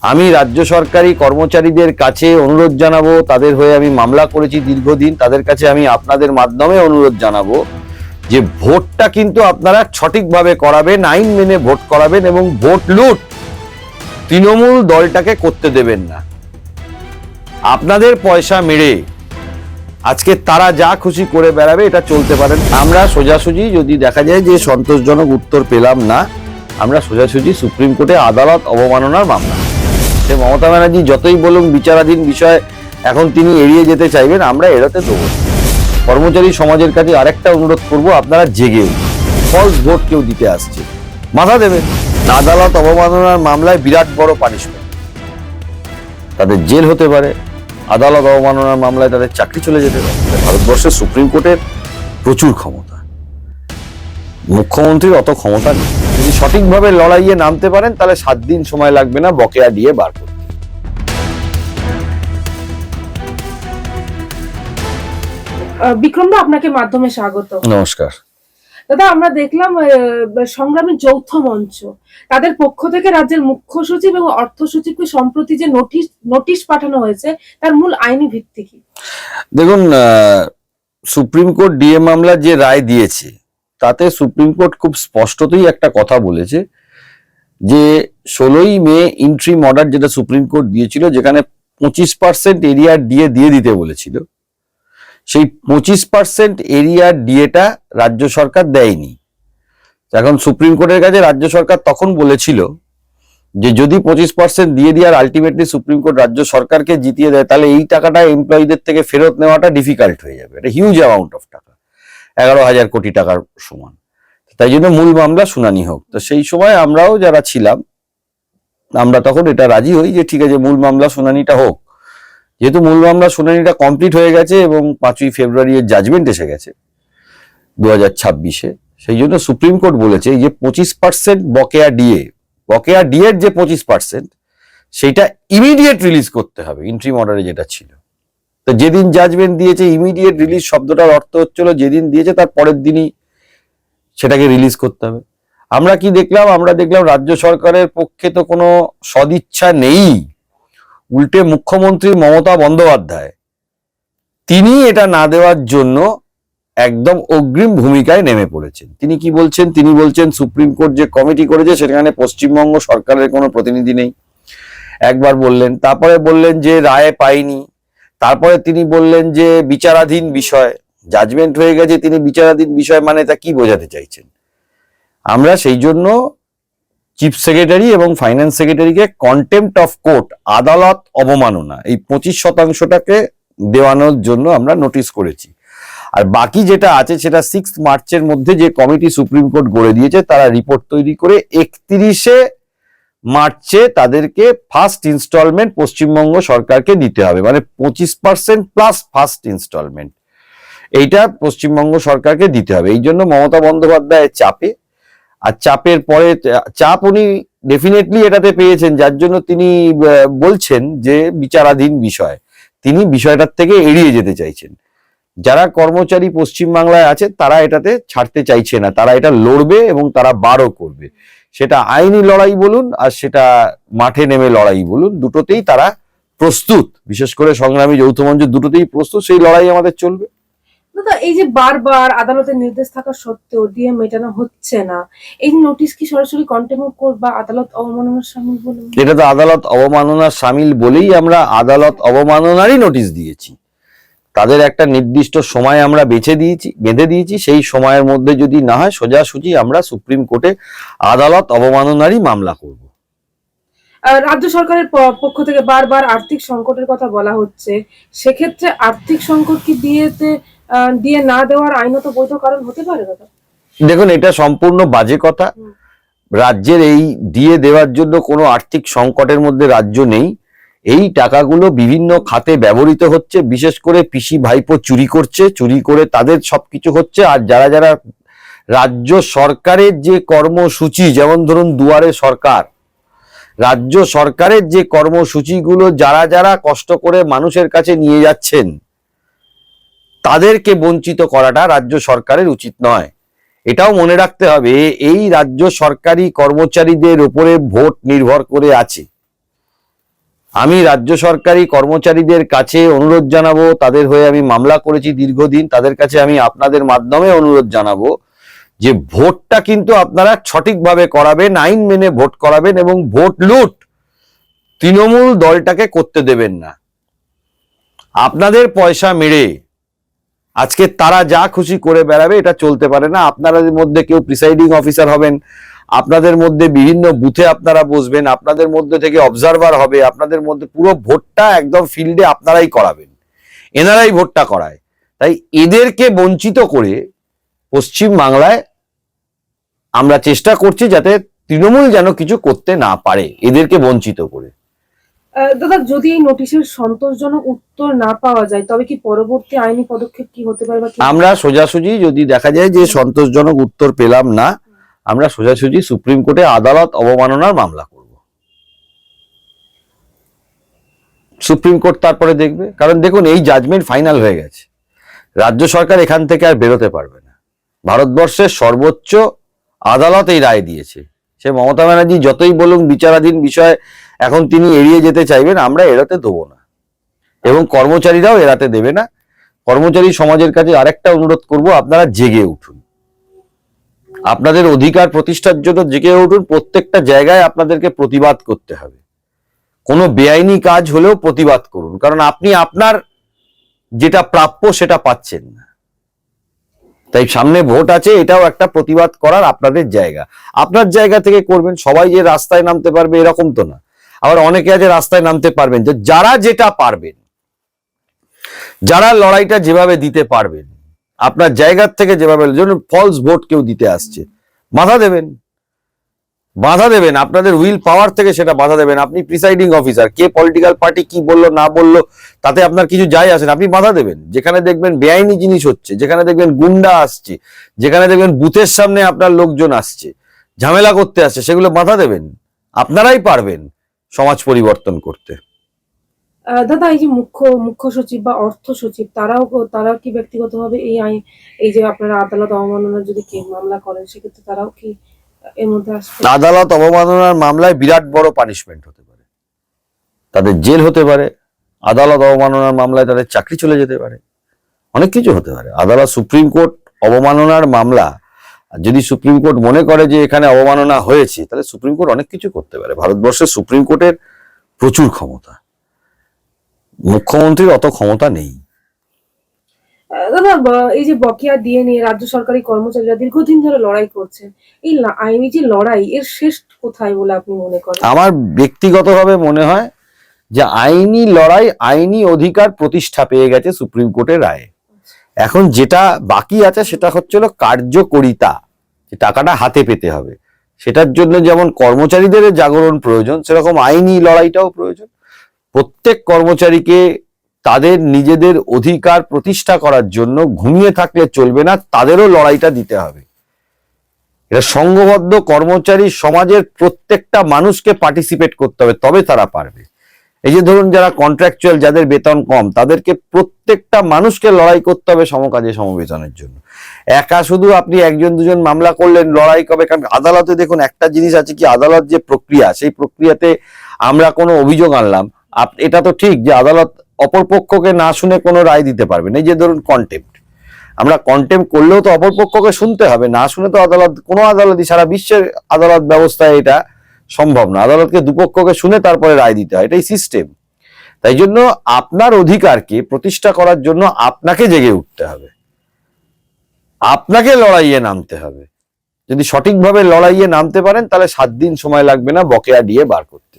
আমি রাজ্য সরকারি কর্মচারীদের কাছে অনুরোধ জানাবো, তাদের হয়ে আমি মামলা করেছি দীর্ঘদিন, তাদের কাছে আমি আপনাদের মাধ্যমে অনুরোধ জানাবো যে ভোটটা কিন্তু আপনারা সঠিকভাবে করাবেন, আইন মেনে ভোট করাবেন এবং ভোট লুট তৃণমূল দলটাকে করতে দেবেন না। আপনাদের পয়সা মেরে আজকে তারা যা খুশি করে বেড়াবে, এটা চলতে পারেন। আমরা সোজাসুজি যদি দেখা যায় যে সন্তোষজনক উত্তর পেলাম না, আমরা সোজাসুজি সুপ্রিম কোর্টে আদালত অবমাননার মামলা। সে মমতা ব্যানার্জি যতই বলুন বিচারাধীন বিষয় এখন তিনি এড়িয়ে যেতে চাইবেন, আমরা এড়াতে দেবো। কর্মচারী সমাজের কাছে আরেকটা অনুরোধ করব, আপনারা জেগে ফলস ভোট কেউ দিতে আসছে, মাথা দেবেন। আদালত অবমাননার মামলায় বিরাট বড় পানিশমেন্ট, তাদের জেল হতে পারে, আদালত অবমাননার মামলায় তাদের চাকরি চলে যেতে পারে। ভারতবর্ষের সুপ্রিম কোর্টের প্রচুর ক্ষমতা, মুখ্যমন্ত্রীর অত ক্ষমতা নেই। যদি সঠিকভাবে লড়াইয়ে নামতে পারেন তাহলে 7 দিন সময় লাগবে না বকেয়া দিয়ে বার করতে। বিক্রমদা, আপনাকে মাধ্যমে স্বাগত। নমস্কার দাদা, আমরা দেখলাম সংগ্রামী যৌথ মঞ্চ তাদের পক্ষ থেকে রাজ্যের মুখ্য সচিব এবং অর্থ সচিবকে সম্প্রতি যে নোটিশ পাঠানো হয়েছে, তার মূল আইনি ভিত্তি কি? দেখুন, সুপ্রিম কোর্ট ডিএ মামলার যে রায় দিয়েছে তাতে সুপ্রিম কোর্ট খুব স্পষ্টতই একটা কথা বলেছে যে 16ই মে ইন্ট্রিম অর্ডার যেটা সুপ্রিম কোর্ট দিয়েছিল, যেখানে 25% এরিয়া ডিএ দিয়ে দিতে বলেছিল, সেই 25% এরিয়ার ডিএটা রাজ্য সরকার দেয়নি। এখন সুপ্রিম কোর্টের কাছে রাজ্য সরকার তখন বলেছিল যে যদি 25% দিয়ে দিয়ে আর আলটিমেটলি সুপ্রিম কোর্ট রাজ্য সরকারকে জিতিয়ে দেয়, তাহলে এই টাকাটা এমপ্লয়ীদের থেকে ফেরত নেওয়াটা ডিফিকাল্ট হয়ে যাবে। এটা হিউজ অ্যামাউন্ট অফ টাকা, 11,000 কোটি টাকার সমান। তাই জন্য মূল মামলা শুনানি হোক। তো সেই সময় আমরাও যারা ছিলাম, আমরা তখন এটা রাজি হই যে ঠিক আছে, মূল মামলা শুনানিটা হোক। যেহেতু মূল মামলা শুনানিটা কমপ্লিট হয়ে গেছে এবং 5ই ফেব্রুয়ারি এর জাজমেন্ট এসে গেছে 2026-এ, সেই জন্য সুপ্রিম কোর্ট বলেছে যে 25% বকেয়া ডিএ এর যে 25% সেটা ইমিডিয়েট রিলিজ করতে হবে, ইন্ট্রিম অর্ডারে যেটা ছিল। তো যেদিন জাজমেন্ট দিয়েছে, ইমিডিয়েট রিলিজ শব্দটার অর্থ হচ্ছিল যেদিন দিয়েছে তার পরের দিনই সেটাকে রিলিজ করতে হবে। আমরা কি দেখলাম? আমরা দেখলাম রাজ্য সরকারের পক্ষে তো কোনো সদিচ্ছা নেই, উল্টে মুখ্যমন্ত্রী মমতা বন্দ্যোপাধ্যায় তিনি এটা না দেওয়ার জন্য একদম অগ্রিম ভূমিকায় নেমে পড়েছেন। তিনি কি বলছেন? তিনি বলছেন সুপ্রিম কোর্ট যে কমিটি করেছে সেখানে পশ্চিমবঙ্গ সরকারের কোনো প্রতিনিধি নেই, একবার বললেন। তারপরে বললেন যে রায় পাইনি। তারপরে তিনি বললেন যে বিচারাধীন বিষয়, জাজমেন্ট হয়ে গেছে, তিনি বিচারাধীন বিষয় মানে তা কি বোঝাতে চাইছেন? আমরা সেই জন্য চিফ সেক্রেটারি এবং ফাইন্যান্স সেক্রেটারিকে কন্টেম্পট অফ কোর্ট, আদালত অবমাননা, এই 25%টাকে দেওয়ানোর জন্য আমরা নোটিশ করেছি। আর বাকি যেটা আছে সেটা 6 মার্চের মধ্যে যে কমিটি সুপ্রিম কোর্ট গড়ে দিয়েছে, তারা রিপোর্ট তৈরি করে 31শে মার্চে তাদেরকে ফার্স্ট ইনস্টলমেন্ট পশ্চিমবঙ্গ সরকারকে দিতে হবে। মানে 25% প্লাস ফার্স্ট ইনস্টলমেন্ট, এইটা পশ্চিমবঙ্গ সরকারকে দিতে হবে। এই জন্য মমতা বন্দ্যোপাধ্যায়ের চাপে, আর চাপের পরে চাপ উনি ডেফিনেটলি এটাতে পেয়েছেন, যার জন্য তিনি বলছেন যে বিচারাধীন বিষয়, তিনি বিষয়টার থেকে এড়িয়ে যেতে চাইছেন। যারা কর্মচারী পশ্চিমবাংলায় আছে তারা এটাতে ছাড়তে চাইছে না, তারা এটা লড়বে এবং তারা বারও করবে। সেটা আইনি লড়াই বলুন আর সেটা মাঠে নেমে লড়াই বলুন, দুটোতেই তারা প্রস্তুত। বিশেষ করে সংগ্রামী যৌথ মঞ্চ দুটোতেই প্রস্তুত, সেই লড়াই আমাদের চলবে। দাদা, এই যে বারবার আদালতের নির্দেশ থাকা সত্ত্বেও ডিএ মেটানো হচ্ছে না, এই নোটিশ কি সরাসরি কন্টেম্পট কোর্ট বা আদালত অবমাননার শামিল বলে? এটা তো আদালত অবমাননার শামিল বলেই আমরা আদালত অবমাননারই নোটিশ দিয়েছি। তাদের একটা নির্দিষ্ট সময় আমরা বেঁধে দিয়েছি, সেই সময়ের মধ্যে যদি না হয় সোজাসুজি আমরা সুপ্রিম কোর্টে আদালত অবমাননারই মামলা করব। রাজ্য সরকারের পক্ষ থেকে বারবার আর্থিক সংকটের কথা বলা হচ্ছে, সেক্ষেত্রে আর্থিক সংকট কি ডিএ না দেওয়ার আইনত বৈধ কারণ হতে পারে? দাদা দেখুন, এটা সম্পূর্ণ বাজে কথা। রাজ্যের এই ডিএ দেওয়ার জন্য কোনো আর্থিক সংকটের মধ্যে রাজ্য নেই। এই টাকাগুলো বিভিন্ন খাতে ব্যবহৃত হচ্ছে, বিশেষ করে পিসি ভাইপো চুরি করছে, চুরি করে তাদের সবকিছু হচ্ছে। আর যারা যারা রাজ্য সরকারের যে কর্মসূচি, যেমন ধরুন দুয়ারে সরকার, রাজ্য সরকারের যে কর্মসূচিগুলো যারা যারা কষ্ট করে মানুষের কাছে নিয়ে যাচ্ছেন, তাদেরকে বঞ্চিত করাটা রাজ্য সরকারের উচিত নয়। এটাও মনে রাখতে হবে, এই রাজ্য সরকারি কর্মচারীদের উপরে ভোট নির্ভর করে আছে। আমি রাজ্য সরকারি কর্মচারীদের কাছে অনুরোধ জানাবো, তাদের হয়ে আমি মামলা করেছি দীর্ঘদিন, তাদের কাছে আমি আপনাদের মাধ্যমে অনুরোধ জানাবো যে ভোটটা কিন্তু আপনারা সঠিকভাবে করাবেন, আইন মেনে ভোট করাবেন এবং ভোট লুট তৃণমূল দলটাকে করতে দেবেন না। আপনাদের পয়সা মেরে আজকে তারা যা খুশি করে বেড়াবে, এটা চলতে পারে না। আপনাদের মধ্যে কেউ প্রিসাইডিং অফিসার হবেন, আপনাদের মধ্যে বিভিন্ন বুথে আপনারা বসবেন, আপনাদের মধ্যে থেকে অবজারভার হবে, আপনাদের মধ্যে পুরো ভোটটা একদম ফিল্ডে আপনারাই করাবেন, এনারাই ভোটটা করায়। তাই এদেরকে বঞ্চিত করে পশ্চিম বাংলায় আমরা চেষ্টা করছি যাতে তৃণমূল যেন কিছু করতে না পারে, এদেরকে বঞ্চিত করে। দাদা, যদি এই নোটিশের সন্তোষজনক উত্তর না পাওয়া যায় তবে কি পরবর্তী আইনি পদক্ষেপ কি হতে পারে? আমরা সোজাসুজি যদি দেখা যায় যে সন্তোষজনক উত্তর পেলাম না, আমরা সোজাসুজি সুপ্রিম কোর্টে আদালত অবমাননার মামলা করব। সুপ্রিম কোর্ট তারপরে দেখবে, কারণ দেখুন এই জাজমেন্ট ফাইনাল হয়ে গেছে, রাজ্য সরকার এখান থেকে আর বেরোতে পারবে না। ভারতবর্ষের সর্বোচ্চ আদালত এই রায় দিয়েছে। সে মমতা ব্যানার্জি যতই বলুন বিচারাধীন বিষয় এখন তিনি এড়িয়ে যেতে চাইবেন, আমরা এড়াতে দেবো না এবং কর্মচারীরাও এড়াতে দেবে না। কর্মচারী সমাজের কাছে আরেকটা অনুরোধ করব, আপনারা জেগে উঠুন, আপনাদের অধিকার প্রতিষ্ঠার জন্য জেগে উঠুন। প্রত্যেকটা জায়গায় আপনাদেরকে প্রতিবাদ করতে হবে, কোনো বেআইনি কাজ হলেও প্রতিবাদ করুন, কারণ আপনি আপনার যেটা প্রাপ্য সেটা পাচ্ছেন না। তাই সামনে ভোট আছে, এটাও একটা প্রতিবাদ করার আপনাদের জায়গা, আপনার জায়গা থেকে করবেন। সবাই যে রাস্তায় নামতে পারবে এরকম তো না, আবার অনেকে আছে রাস্তায় নামতে পারবেন, যে যারা যেটা পারবেন, যারা লড়াইটা যেভাবে দিতে পারবেন, আপনার জায়গার থেকে যেভাবে, যেমন ফলস ভোট কেউ দিতে আসছে, বাধা দেবেন, বাধা দেবেন, আপনাদের উইল পাওয়ার থেকে সেটা বাধা দেবেন। আপনি প্রিসাইডিং অফিসার, কে পলিটিক্যাল পার্টি কি বললো না বললো তাতে আপনার কিছু যায় আসে না, আপনি বাধা দেবেন। যেখানে দেখবেন বেআইনি জিনিস হচ্ছে, যেখানে দেখবেন গুন্ডা আসছে, যেখানে দেখবেন বুথের সামনে আপনার লোকজন আসছে, ঝামেলা করতে আসছে, সেগুলো বাধা দেবেন। আপনারাই পারবেন সমাজ পরিবর্তন করতে। দাদা, এই যে মুখ্য সচিব বা অর্থ সচিব তারাও কি ব্যক্তিগতভাবে এই যে আপনারা আদালত অবমাননার যদি মামলা করেন সেক্ষেত্রে তারাও কি এর মধ্যে আসবে? আদালত অবমাননার মামলায় বিরাট বড় পানিশমেন্ট হতে পারে, তাদের জেল হতে পারে। আদালত অবমাননার মামলায় তাদের চাকরি চলে যেতে পারে, অনেক কিছু হতে পারে। আদালত, সুপ্রিম কোর্ট অবমাননার মামলা, যদি সুপ্রিম কোর্ট মনে করে যে এখানে অবমাননা হয়েছে, তাহলে সুপ্রিম কোর্ট অনেক কিছু করতে পারে। ভারতবর্ষের সুপ্রিম কোর্টের প্রচুর ক্ষমতা, মুখ্যমন্ত্রীর অত ক্ষমতা নেই। দাদা, এই যে বকেয়া দিয়ে নিয়ে রাজ্য সরকারি কর্মচারীরা দীর্ঘদিন ধরে লড়াই করছেন, এই আইনি যে লড়াই, এর শেষ কোথায় বলে আপনি মনে করেন? আমার ব্যক্তিগতভাবে মনে হয় যে আইনি লড়াই, আইনি অধিকার প্রতিষ্ঠা পেয়ে গেছে সুপ্রিম কোর্টের রায়ে। এখন যেটা বাকি আছে সেটা হচ্ছিল কার্যকরিতা, যে টাকাটা হাতে পেতে হবে। সেটার জন্য যেমন কর্মচারীদের জাগরণ প্রয়োজন, সেরকম আইনি লড়াইটাও প্রয়োজন। প্রত্যেক কর্মচারীকে তাদের নিজেদের অধিকার প্রতিষ্ঠা করার জন্য ঘুমিয়ে থাকলে চলবে না, তাদেরও লড়াইটা দিতে হবে। এটা সংঘবদ্ধ কর্মচারী সমাজের প্রত্যেকটা মানুষকে পার্টিসিপেট করতে হবে, তবে তারা পারবে। এই যে ধরুন যারা কন্ট্রাকচুয়াল, যাদের বেতন কম, তাদেরকে প্রত্যেকটা মানুষকে লড়াই করতে হবে সমকাজে সমবেতনের জন্য। একা শুধু আপনি একজন দুজন মামলা করলেন লড়াই কবে? কারণ আদালতে দেখুন একটা জিনিস আছে কি, আদালত যে প্রক্রিয়া, সেই প্রক্রিয়াতে আমরা কোনো অভিযোগ আনলাম, এটা তো ঠিক যে আদালত অপরপক্ষকে না শুনে কোনো রায় দিতে পারবে না। এই যে ধরুন কন্টেম্প্ট, আমরা কন্টেম্প্ট করলেও তো অপরপক্ষকে শুনতে হবে, না শুনে তো আদালত, কোনো আদালতই সারা বিশ্বের আদালত ব্যবস্থায় এটা সম্ভব না। আদালতকে দুপক্ষকে শুনে তারপরে রায় দিতে হয়, এটাই সিস্টেম। তাই জন্য আপনার অধিকারকে প্রতিষ্ঠা করার জন্য আপনাকে জেগে উঠতে হবে, আপনাকে লড়াইয়ে নামতে হবে। যদি সঠিকভাবে লড়াইয়ে নামতে পারেন তাহলে 7 দিন সময় লাগবে না বকেয়া দিয়ে বার করতে।